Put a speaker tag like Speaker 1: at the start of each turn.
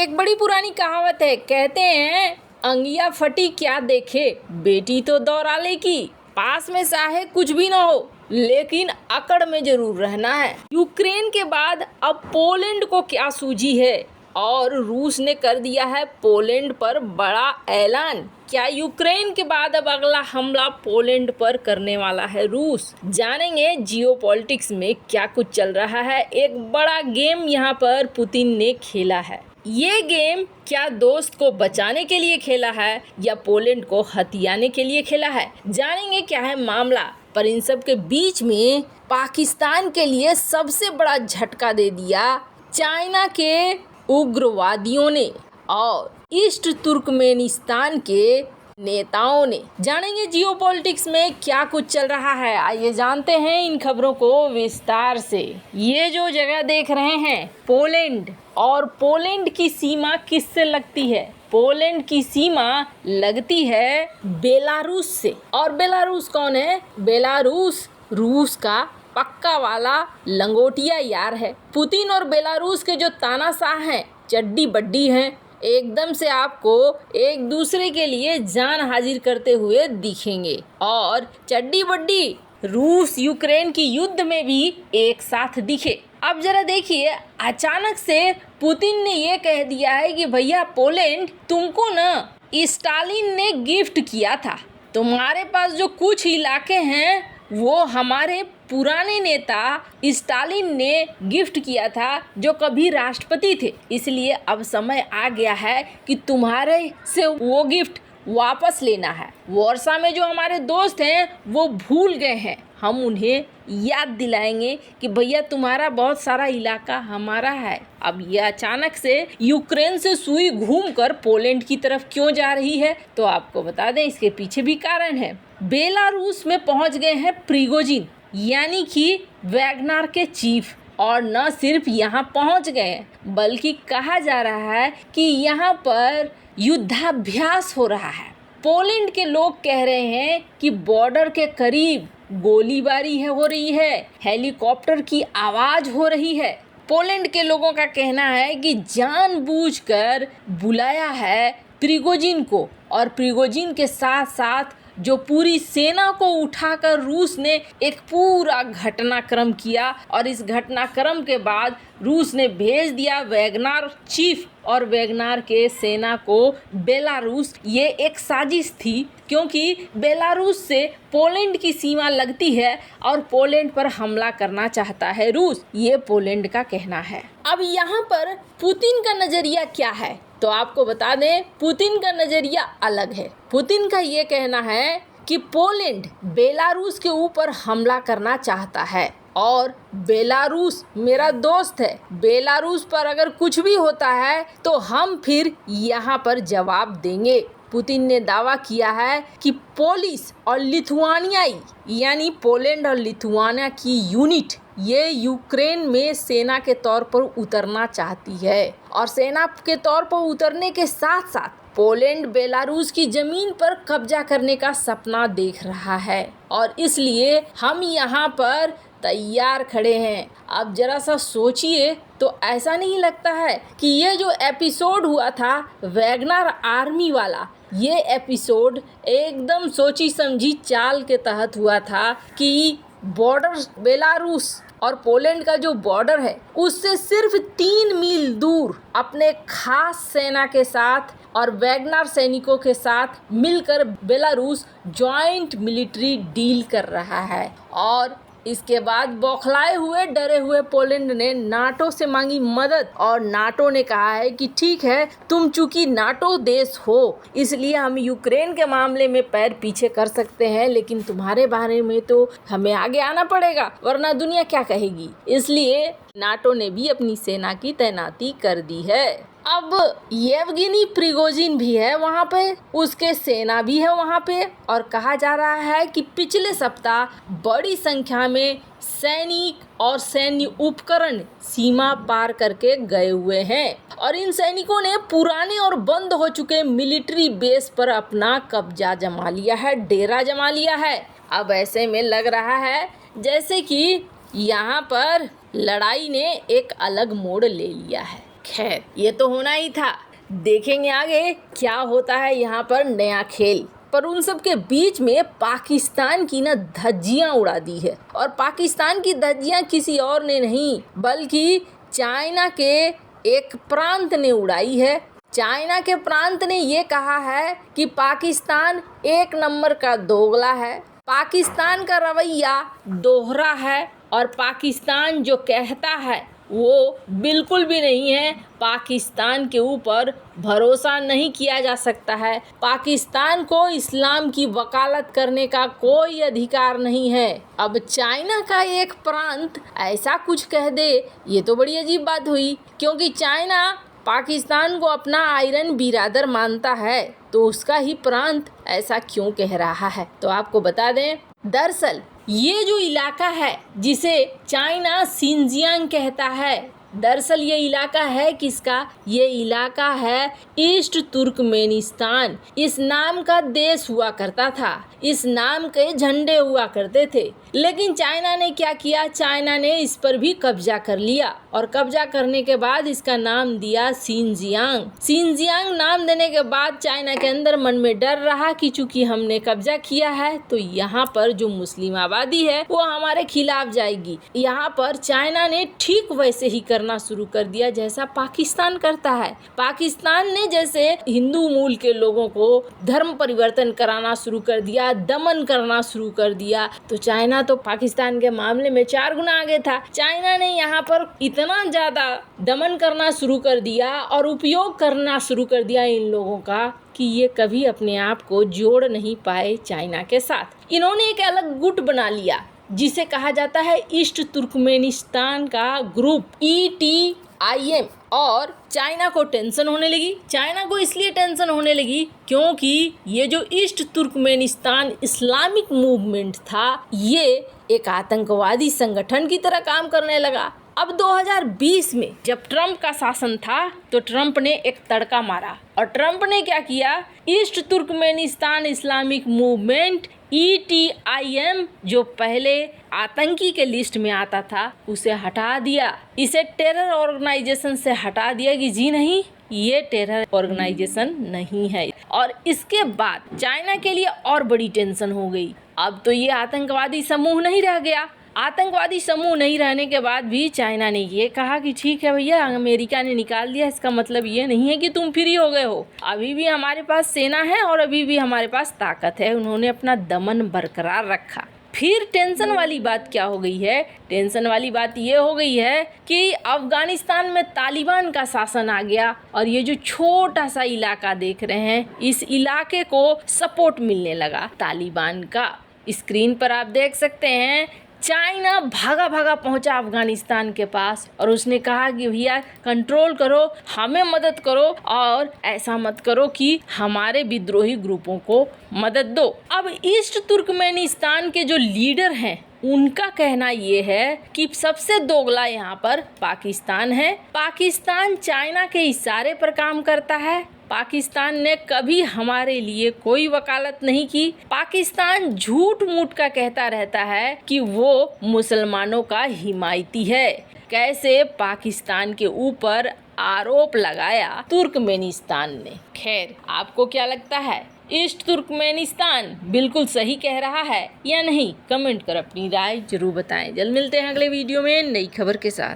Speaker 1: एक बड़ी पुरानी कहावत है, कहते हैं अंगिया फटी क्या देखे, बेटी तो दौराले की। पास में चाहे कुछ भी ना हो, लेकिन अकड़ में जरूर रहना है। यूक्रेन के बाद अब पोलैंड को क्या सूझी है और रूस ने कर दिया है पोलैंड पर बड़ा ऐलान। क्या यूक्रेन के बाद अब अगला हमला पोलैंड पर करने वाला है रूस? जानेंगे जियोपॉलिटिक्स में क्या कुछ चल रहा है। एक बड़ा गेम यहाँ पर पुतिन ने खेला है। ये गेम क्या दोस्त को बचाने के लिए खेला है या पोलैंड को हथियाने के लिए खेला है? जानेंगे क्या है मामला। पर इन सब के बीच में पाकिस्तान के लिए सबसे बड़ा झटका दे दिया चाइना के उग्रवादियों ने और ईस्ट तुर्कमेनिस्तान के नेताओं ने। जानेंगे जियोपॉलिटिक्स में क्या कुछ चल रहा है। आइए जानते हैं इन खबरों को विस्तार से। ये जो जगह देख रहे हैं पोलैंड, और पोलैंड की सीमा किससे लगती है? पोलैंड की सीमा लगती है बेलारूस से। और बेलारूस कौन है? बेलारूस रूस का पक्का वाला लंगोटिया यार है। पुतिन और बेलारूस के जो तानाशाह हैं, चड्डी बड्डी हैं, एकदम से आपको एक दूसरे के लिए जान हाजिर करते हुए दिखेंगे। और चड्डी बड्डी रूस यूक्रेन की युद्ध में भी एक साथ दिखे। अब जरा देखिए, अचानक से पुतिन ने ये कह दिया है कि भैया पोलैंड तुमको ना स्टालिन ने गिफ्ट किया था, तुम्हारे पास जो कुछ इलाके हैं वो हमारे पुराने नेता स्टालिन ने गिफ्ट किया था जो कभी राष्ट्रपति थे, इसलिए अब समय आ गया है कि तुम्हारे से वो गिफ्ट वापस लेना है। वार्सा में जो हमारे दोस्त हैं वो भूल गए हैं, हम उन्हें याद दिलाएंगे कि भैया तुम्हारा बहुत सारा इलाका हमारा है। अब ये अचानक से यूक्रेन से सुई घूमकर पोलैंड की तरफ क्यों जा रही है, तो आपको बता दें इसके पीछे भी कारण है। बेलारूस में पहुंच गए हैं प्रिगोजिन, यानी कि वैगनर के चीफ। और न सिर्फ यहाँ पहुंच गए, बल्कि कहा जा रहा है कि यहाँ पर युद्धाभ्यास हो रहा है। पोलैंड के लोग कह रहे हैं कि बॉर्डर के करीब गोलीबारी हो रही है, हेलीकॉप्टर की आवाज हो रही है। पोलैंड के लोगों का कहना है कि जानबूझकर बुलाया है प्रिगोजिन को, और प्रिगोजिन के साथ साथ जो पूरी सेना को उठाकर रूस ने एक पूरा घटनाक्रम किया। और इस घटनाक्रम के बाद रूस ने भेज दिया वैगनर चीफ और वैगनर के सेना को बेलारूस। ये एक साजिश थी, क्योंकि बेलारूस से पोलैंड की सीमा लगती है और पोलैंड पर हमला करना चाहता है रूस, ये पोलैंड का कहना है। अब यहाँ पर पुतिन का नजरिया क्या है, तो आपको बता दें पुतिन का नजरिया अलग है। पुतिन का ये कहना है कि पोलैंड बेलारूस के ऊपर हमला करना चाहता है और बेलारूस मेरा दोस्त है, बेलारूस पर अगर कुछ भी होता है तो हम फिर यहाँ पर जवाब देंगे। पुतिन ने दावा किया है कि पोलिस और लिथुआनियाई, यानी पोलैंड और लिथुआनिया की यूनिट, ये यूक्रेन में सेना के तौर पर उतरना चाहती है। और सेना के तौर पर उतरने के साथ साथ पोलैंड बेलारूस की जमीन पर कब्जा करने का सपना देख रहा है, और इसलिए हम यहाँ पर तैयार खड़े हैं। अब जरा सा सोचिए, तो ऐसा नहीं लगता है कि ये जो एपिसोड हुआ था वैगनर आर्मी वाला, ये एपिसोड एकदम सोची समझी चाल के तहत हुआ था कि बॉर्डर बेलारूस और पोलैंड का जो बॉर्डर है उससे सिर्फ 3 मील दूर अपने खास सेना के साथ और वैगनर सैनिकों के साथ मिलकर बेलारूस जॉइंट मिलिट्री डील कर रहा है। और इसके बाद बौखलाए हुए डरे हुए पोलैंड ने नाटो से मांगी मदद, और नाटो ने कहा है कि ठीक है, तुम चूंकि नाटो देश हो इसलिए हम यूक्रेन के मामले में पैर पीछे कर सकते हैं, लेकिन तुम्हारे बारे में तो हमें आगे आना पड़ेगा, वरना दुनिया क्या कहेगी। इसलिए नाटो ने भी अपनी सेना की तैनाती कर दी है। अब येवगेनी प्रिगोजिन भी है वहाँ पे, उसके सेना भी है वहाँ पे, और कहा जा रहा है कि पिछले सप्ताह बड़ी संख्या में सैनिक और सैन्य उपकरण सीमा पार करके गए हुए हैं, और इन सैनिकों ने पुराने और बंद हो चुके मिलिट्री बेस पर अपना कब्जा जमा लिया है, डेरा जमा लिया है। अब ऐसे में लग रहा है जैसे कि यहाँ पर लड़ाई ने एक अलग मोड़ ले लिया है। खैर, ये तो होना ही था। देखेंगे आगे क्या होता है यहाँ पर नया खेल। पर उन सब के बीच में पाकिस्तान की ना धज्जियां उड़ा दी है, और पाकिस्तान की धज्जियां किसी और ने नहीं बल्कि चाइना के एक प्रांत ने उड़ाई है। चाइना के प्रांत ने ये कहा है कि पाकिस्तान एक नंबर का दोगला है, पाकिस्तान का रवैया दोहरा है, और पाकिस्तान जो कहता है वो बिल्कुल भी नहीं है। पाकिस्तान के ऊपर भरोसा नहीं किया जा सकता है। पाकिस्तान को इस्लाम की वकालत करने का कोई अधिकार नहीं है। अब चाइना का एक प्रांत ऐसा कुछ कह दे, ये तो बड़ी अजीब बात हुई, क्योंकि चाइना पाकिस्तान को अपना आयरन बिरादर मानता है, तो उसका ही प्रांत ऐसा क्यों कह रहा है। तो आपको बता दें, दरअसल ये जो इलाका है जिसे चाइना शिनजियांग कहता है, दरअसल ये इलाका है किसका? ये इलाका है ईस्ट तुर्कमेनिस्तान। इस नाम का देश हुआ करता था, इस नाम के झंडे हुआ करते थे, लेकिन चाइना ने क्या किया? चाइना ने इस पर भी कब्जा कर लिया, और कब्जा करने के बाद इसका नाम दिया शिनजियांग। शिनजियांग नाम देने के बाद चाइना के अंदर मन में डर रहा कि चूंकि हमने कब्जा किया है तो यहाँ पर जो मुस्लिम आबादी है वो हमारे खिलाफ जाएगी। यहाँ पर चाइना ने ठीक वैसे ही करना शुरू कर दिया जैसा पाकिस्तान करता है। पाकिस्तान ने जैसे हिंदू मूल के लोगों को धर्म परिवर्तन कराना शुरू कर दिया, दमन करना शुरू कर दिया, तो चाइना तो पाकिस्तान के मामले में 4 गुना आगे था। चाइना ने यहाँ पर इतना ज्यादा दमन करना शुरू कर दिया और उपयोग करना शुरू कर दिया इन लोगों का कि ये कभी अपने आप को जोड़ नहीं पाए चाइना के साथ। इन्होंने एक अलग गुट बना लिया जिसे कहा जाता है ईस्ट तुर्कमेनिस्तान का ग्रुप, ETIM। और चाइना को टेंशन होने लगी। चाइना को इसलिए टेंशन होने लगी क्योंकि ये जो ईस्ट तुर्कमेनिस्तान इस्लामिक मूवमेंट था, ये एक आतंकवादी संगठन की तरह काम करने लगा। अब 2020 में जब ट्रंप का शासन था तो ट्रंप ने एक तड़का मारा, और ट्रंप ने क्या किया? East Turkmenistan Islamic movement ETIM जो पहले आतंकी के लिस्ट में आता था उसे हटा दिया, इसे टेरर ऑर्गेनाइजेशन से हटा दिया कि जी नहीं, ये टेरर ऑर्गेनाइजेशन नहीं है। और इसके बाद चाइना के लिए और बड़ी टेंशन हो गई। अब तो ये आतंकवादी समूह नहीं रह गया। आतंकवादी समूह नहीं रहने के बाद भी चाइना ने ये कहा कि ठीक है भैया, अमेरिका ने निकाल दिया, इसका मतलब ये नहीं है कि तुम फ्री हो गए हो, अभी भी हमारे पास सेना है और अभी भी हमारे पास ताकत है। उन्होंने अपना दमन बरकरार रखा। फिर टेंशन वाली बात क्या हो गई है? टेंशन वाली बात ये हो गई है कि अफगानिस्तान में तालिबान का शासन आ गया, और ये जो छोटा सा इलाका देख रहे हैं, इस इलाके को सपोर्ट मिलने लगा तालिबान का। स्क्रीन पर आप देख सकते हैं चाइना भागा भागा पहुंचा अफगानिस्तान के पास, और उसने कहा कि भैया कंट्रोल करो, हमें मदद करो, और ऐसा मत करो कि हमारे विद्रोही ग्रुपों को मदद दो। अब ईस्ट तुर्कमेनिस्तान के जो लीडर हैं उनका कहना ये है कि सबसे दोगला यहाँ पर पाकिस्तान है। पाकिस्तान चाइना के इशारे पर काम करता है। पाकिस्तान ने कभी हमारे लिए कोई वकालत नहीं की। पाकिस्तान झूठ मूठ का कहता रहता है कि वो मुसलमानों का हिमायती है। कैसे पाकिस्तान के ऊपर आरोप लगाया तुर्कमेनिस्तान ने। खैर, आपको क्या लगता है? ईस्ट तुर्कमेनिस्तान बिल्कुल सही कह रहा है या नहीं? कमेंट कर अपनी राय जरूर बताएं। जल्द मिलते हैं अगले वीडियो में नई खबर के साथ।